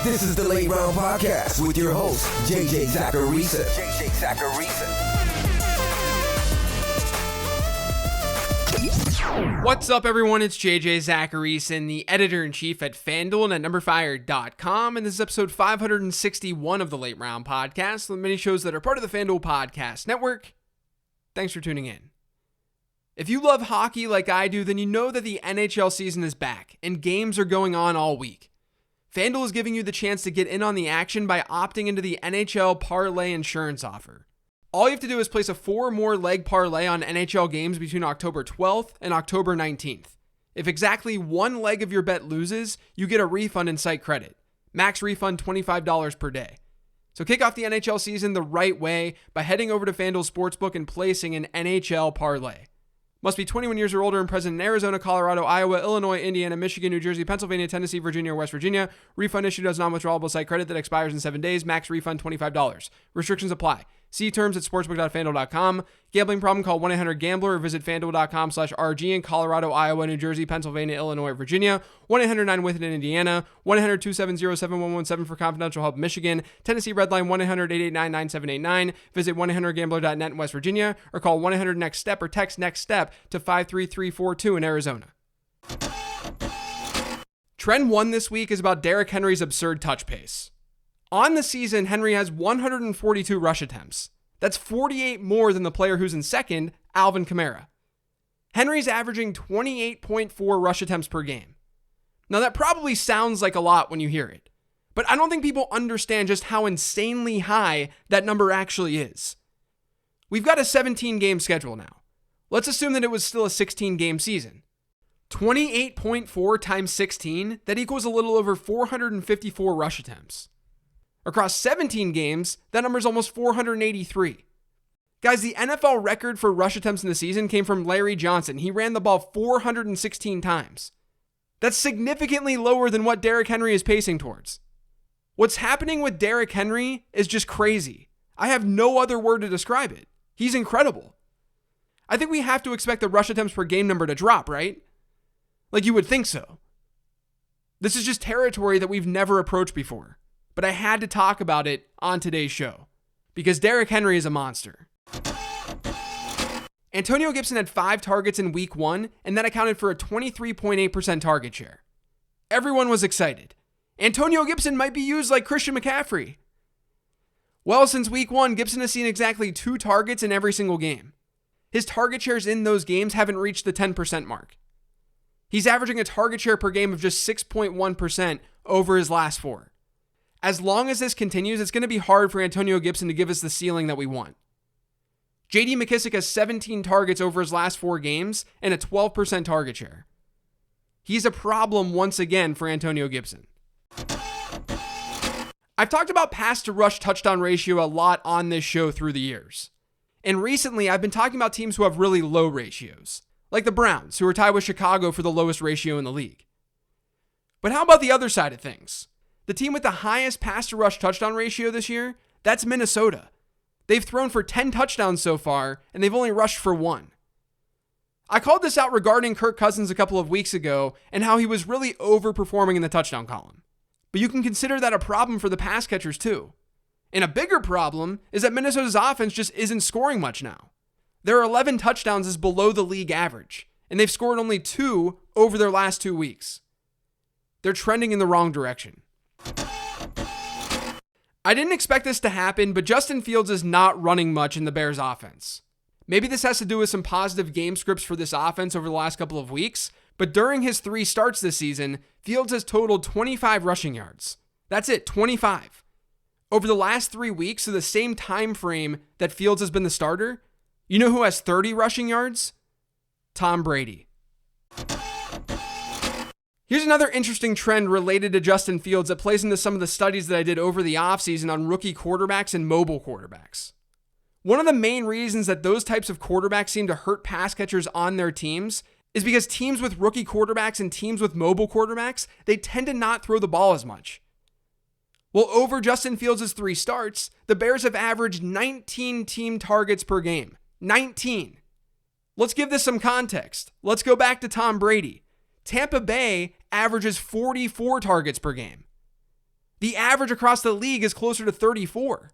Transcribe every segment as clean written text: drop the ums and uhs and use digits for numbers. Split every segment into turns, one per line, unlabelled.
This is the Late Round Podcast with your host, JJ Zacharisa.
What's up, everyone? It's JJ Zacharisa, the editor-in-chief at FanDuel and at NumberFire.com, and this is episode 561 of the Late Round Podcast, the many shows that are part of the FanDuel Podcast Network. Thanks for tuning in. If you love hockey like I do, then you know that the NHL season is back, and games are going on all week. FanDuel is giving you the chance to get in on the action by opting into the NHL Parlay Insurance offer. All you have to do is place a 4 or more leg parlay on NHL games between October 12th and October 19th. If exactly one leg of your bet loses, you get a refund in site credit. Max refund $25 per day. So kick off the NHL season the right way by heading over to FanDuel Sportsbook and placing an NHL parlay. Must be 21 years or older and present in Arizona, Colorado, Iowa, Illinois, Indiana, Michigan, New Jersey, Pennsylvania, Tennessee, Virginia, or West Virginia. Refund issued as non-withdrawable site credit that expires in 7 days. Max refund $25. Restrictions apply. See terms at sportsbook.fanduel.com. Gambling problem? Call 1-800-GAMBLER or visit fanduel.com/RG in Colorado, Iowa, New Jersey, Pennsylvania, Illinois, Virginia. 1-800-9-WITH-IT in Indiana. 1-800-270-7117 for confidential help in Michigan. Tennessee Redline 1-800-889-9789. Visit 1-800-GAMBLER.net in West Virginia or call 1-800-NEXT-STEP or text NEXT STEP to 53342 in Arizona. Trend 1 this week is about Derrick Henry's absurd touch pace. On the season, Henry has 142 rush attempts. That's 48 more than the player who's in second, Alvin Kamara. Henry's averaging 28.4 rush attempts per game. Now that probably sounds like a lot when you hear it, but I don't think people understand just how insanely high that number actually is. We've got a 17-game schedule now. Let's assume that it was still a 16-game season. 28.4 times 16, that equals a little over 454 rush attempts. Across 17 games, that number is almost 483. Guys, the NFL record for rush attempts in the season came from Larry Johnson. He ran the ball 416 times. That's significantly lower than what Derrick Henry is pacing towards. What's happening with Derrick Henry is just crazy. I have no other word to describe it. He's incredible. I think we have to expect the rush attempts per game number to drop, right? Like you would think so. This is just territory that we've never approached before. But I had to talk about it on today's show because Derrick Henry is a monster. Antonio Gibson had 5 targets in week 1, and that accounted for a 23.8% target share. Everyone was excited. Antonio Gibson might be used like Christian McCaffrey. Well, since week 1, Gibson has seen exactly 2 targets in every single game. His target shares in those games haven't reached the 10% mark. He's averaging a target share per game of just 6.1% over his last 4. As long as this continues, it's going to be hard for Antonio Gibson to give us the ceiling that we want. J.D. McKissic has 17 targets over his last 4 games and a 12% target share. He's a problem once again for Antonio Gibson. I've talked about pass-to-rush touchdown ratio a lot on this show through the years. And recently, I've been talking about teams who have really low ratios, like the Browns, who are tied with Chicago for the lowest ratio in the league. But how about the other side of things? The team with the highest pass-to-rush touchdown ratio this year, that's Minnesota. They've thrown for 10 touchdowns so far, and they've only rushed for 1. I called this out regarding Kirk Cousins a couple of weeks ago and how he was really overperforming in the touchdown column. But you can consider that a problem for the pass catchers too. And a bigger problem is that Minnesota's offense just isn't scoring much now. Their 11 touchdowns is below the league average, and they've scored only 2 over their last 2 weeks. They're trending in the wrong direction. I didn't expect this to happen, but Justin Fields is not running much in the Bears offense. Maybe this has to do with some positive game scripts for this offense over the last couple of weeks, but during his 3 starts this season, Fields has totaled 25 rushing yards. That's it, 25. Over the last 3 weeks, so the same time frame that Fields has been the starter, you know who has 30 rushing yards? Tom Brady. Here's another interesting trend related to Justin Fields that plays into some of the studies that I did over the offseason on rookie quarterbacks and mobile quarterbacks. One of the main reasons that those types of quarterbacks seem to hurt pass catchers on their teams is because teams with rookie quarterbacks and teams with mobile quarterbacks, they tend to not throw the ball as much. Well, over Justin Fields' 3 starts, the Bears have averaged 19 team targets per game. 19. Let's give this some context. Let's go back to Tom Brady. Tampa Bay averages 44 targets per game. The average across the league is closer to 34.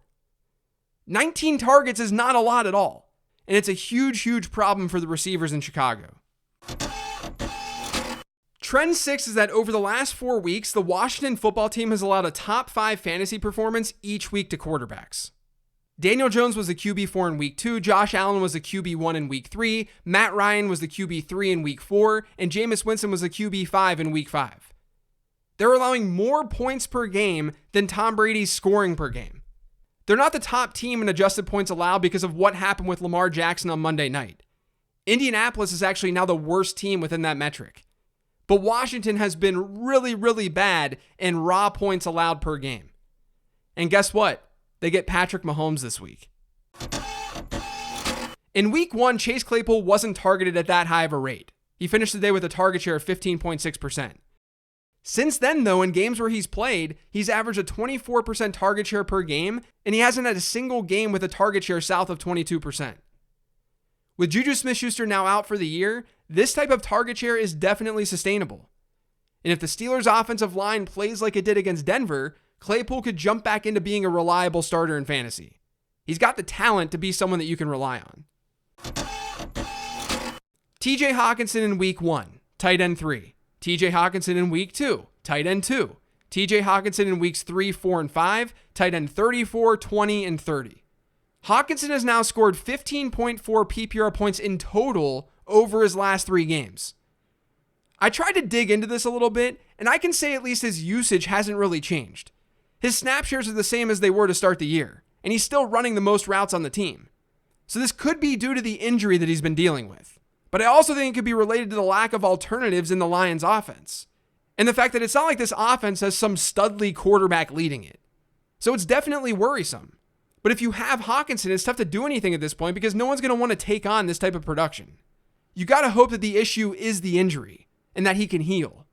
19 targets is not a lot at all. And it's a huge, huge problem for the receivers in Chicago. Trend 6 is that over the last 4 weeks, the Washington football team has allowed a top 5 fantasy performance each week to quarterbacks. Daniel Jones was the QB4 in week 2, Josh Allen was the QB1 in week 3, Matt Ryan was the QB3 in week 4, and Jameis Winston was the QB5 in week 5. They're allowing more points per game than Tom Brady's scoring per game. They're not the top team in adjusted points allowed because of what happened with Lamar Jackson on Monday night. Indianapolis is actually now the worst team within that metric. But Washington has been really, really bad in raw points allowed per game. And guess what? They get Patrick Mahomes this week. In week 1, Chase Claypool wasn't targeted at that high of a rate. He finished the day with a target share of 15.6%. Since then, though, in games where he's played, he's averaged a 24% target share per game, and he hasn't had a single game with a target share south of 22%. With Juju Smith-Schuster now out for the year, this type of target share is definitely sustainable. And if the Steelers' offensive line plays like it did against Denver, Claypool could jump back into being a reliable starter in fantasy. He's got the talent to be someone that you can rely on. TJ Hockenson in week 1, tight end 3. TJ Hockenson in week 2, tight end 2. TJ Hockenson in weeks 3, 4, and 5, tight end 34, 20, and 30. Hockenson has now scored 15.4 PPR points in total over his last 3 games. I tried to dig into this a little bit, and I can say at least his usage hasn't really changed. His snap shares are the same as they were to start the year, and he's still running the most routes on the team. So this could be due to the injury that he's been dealing with. But I also think it could be related to the lack of alternatives in the Lions' offense, and the fact that it's not like this offense has some studly quarterback leading it. So it's definitely worrisome. But if you have Hockenson, it's tough to do anything at this point because no one's going to want to take on this type of production. You got to hope that the issue is the injury and that he can heal.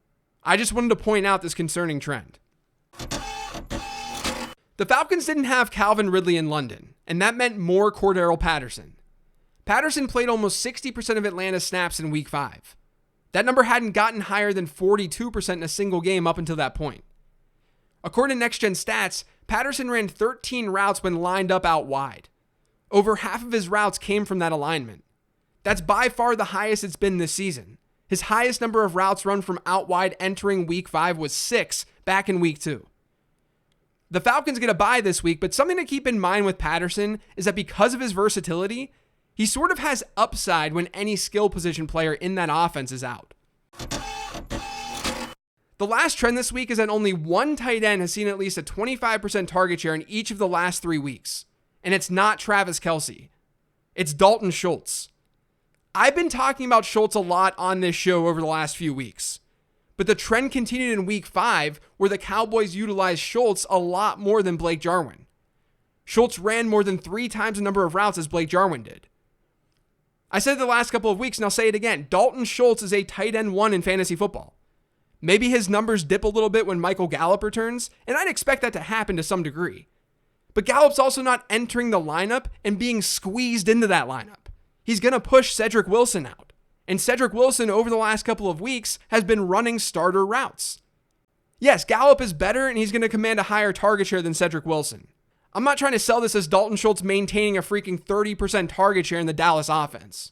I just wanted to point out this concerning trend. The Falcons didn't have Calvin Ridley in London, and that meant more Cordarrelle Patterson. Patterson played almost 60% of Atlanta's snaps in week 5. That number hadn't gotten higher than 42% in a single game up until that point. According to Next Gen Stats, Patterson ran 13 routes when lined up out wide. Over half of his routes came from that alignment. That's by far the highest it's been this season. His highest number of routes run from out wide entering week 5 was 6 back in week 2. The Falcons get a bye this week, but something to keep in mind with Patterson is that because of his versatility, he sort of has upside when any skill position player in that offense is out. The last trend this week is that only one tight end has seen at least a 25% target share in each of the last 3 weeks. And it's not Travis Kelce. It's Dalton Schultz. I've been talking about Schultz a lot on this show over the last few weeks. But the trend continued in week 5 where the Cowboys utilized Schultz a lot more than Blake Jarwin. Schultz ran more than 3 times the number of routes as Blake Jarwin did. I said it the last couple of weeks and I'll say it again. Dalton Schultz is a tight end 1 in fantasy football. Maybe his numbers dip a little bit when Michael Gallup returns, and I'd expect that to happen to some degree. But Gallup's also not entering the lineup and being squeezed into that lineup. He's going to push Cedric Wilson out. And Cedric Wilson, over the last couple of weeks, has been running starter routes. Yes, Gallup is better, and he's going to command a higher target share than Cedric Wilson. I'm not trying to sell this as Dalton Schultz maintaining a freaking 30% target share in the Dallas offense.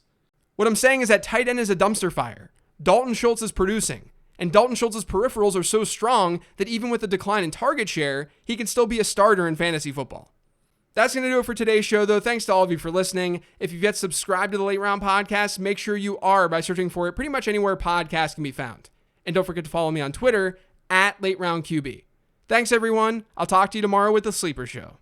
What I'm saying is that tight end is a dumpster fire. Dalton Schultz is producing. And Dalton Schultz's peripherals are so strong that even with the decline in target share, he can still be a starter in fantasy football. That's going to do it for today's show, though. Thanks to all of you for listening. If you've yet subscribed to the Late Round Podcast, make sure you are by searching for it pretty much anywhere podcasts can be found. And don't forget to follow me on Twitter @LateRoundQB. Thanks, everyone. I'll talk to you tomorrow with the Sleeper Show.